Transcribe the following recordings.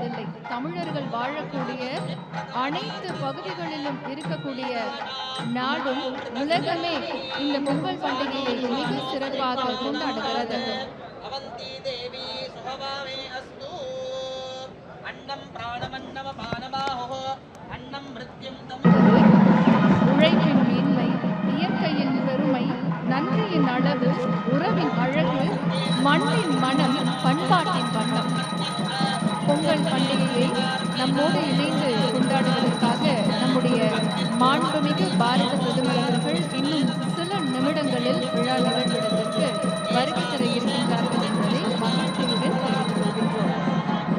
என்பதில்லை. தமிழர்கள் வாழக்கூடிய அனைத்து பகுதிகளிலும் இருக்கக்கூடிய நாடும் உலகமே இந்த பொங்கல் பண்டிகையை மிக சிறப்பாக கொண்டாடுகிறது. உழைப்பின் மேன்மை, இயற்கையின் பெருமை, நன்றியின் அளவு, உறவின் அழகு, மண்ணின் மனம், பண்பாட்டின் வண்ணம். பொங்கல் பண்டிகையை நம்மோடு இணைந்து கொண்டாடுவதற்காக நம்முடைய மாண்புமிகு பாரத பிரதமர் அவர்கள் இன்னும் சில நிமிடங்களில் விழா நிகழ்விடத்திற்கு வருகை தர இருக்கின்றார்கள் என்பதை மகிழ்ச்சியுடன் தெரிவித்துக் கொள்கின்றோம்.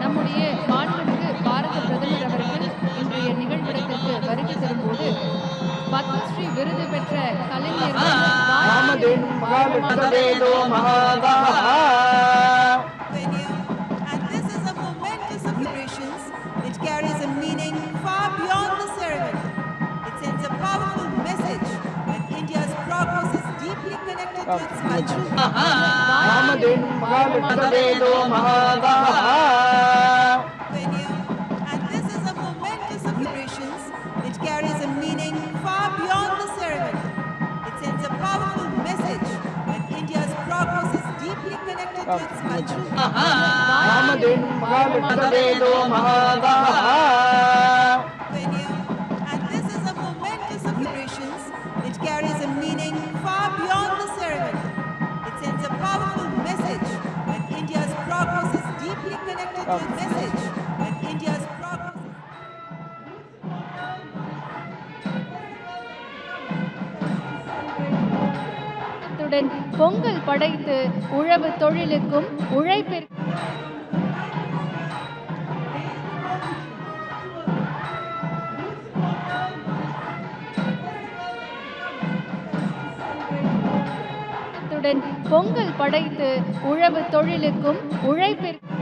நம்முடைய மாண்புமிகு பாரத பிரதமர் அவர்கள் இன்றைய நிகழ்விடத்திற்கு வருகை தரும்போது பத்மஸ்ரீ விருது பெற்ற கலைஞர்கள் carries a meaning far beyond the ceremony. It sends a powerful message that India's progress is deeply connected to its culture. And this is a momentous celebrations which carries a meaning far beyond the ceremony. It sends a powerful message that India's progress is deeply connected to its culture. And this is a momentous celebrations which carries a meaning far beyond the ceremony. It sends a powerful message that India's progress is deeply connected to its message that India's progress is Pongal படைத்து உழவு தொழிலுக்கும் உழைப்பிற்கும் பொங்கல் படைத்து உழவு தொழிலுக்கும் உழைப்பிற்கும்